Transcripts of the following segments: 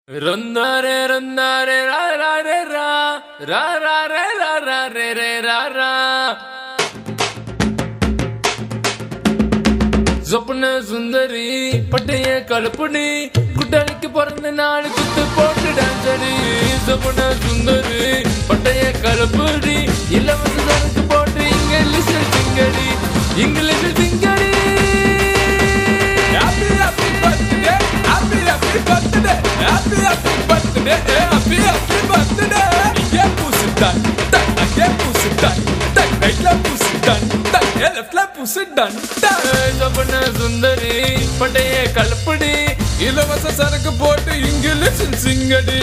Rondare, rondare, ra ra re ra, ra ra re ra ra re re ra ra. சொப்பன சுந்தரி பட்டைய கலப்புடி குட்டாளிக்கு பிறந்த நாள் குத்து போட்டு டான்ஸடி. சொப்பன சுந்தரி பட்டைய கலப்புடி இலவசனுக்கு போட்டு இங்கிலீஷில் சிங்கடி இங்கிலீஷில் சிங்கடி. Happy happy birthday, happy happy birthday, happy happy birthday, happy happy birthday. Yeah, pussy done, yeah, pussy done, right la pussy done, left la pussy done. சொப்பன சுந்தரி பட்டைய கலப்புடி இலவச சரக்கு போட்டு இங்கிலீஷில் சிங்கடி.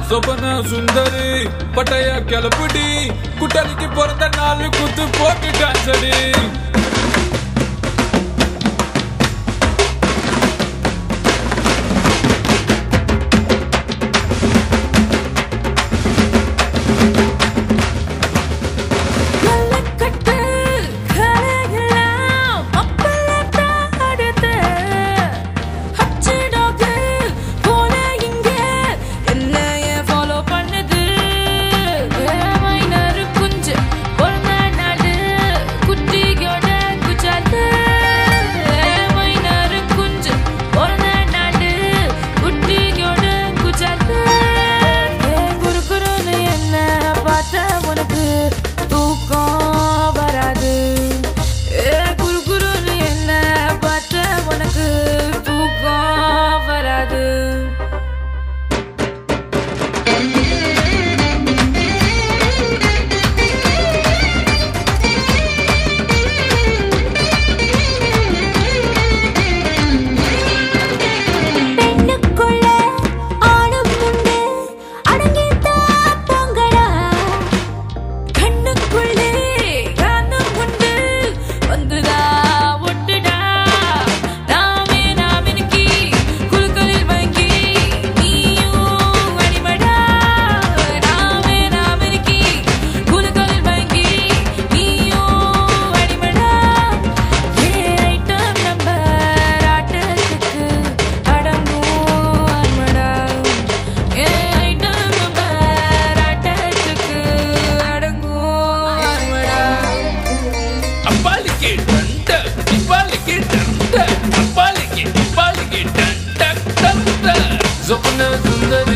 சொப்பன சுந்தரி பட்டைய கிளப்புடி குட்டாளிக்கு பிறந்த நாள் குத்து போட்டு டான்ஸடி. சொப்பன சுந்தரி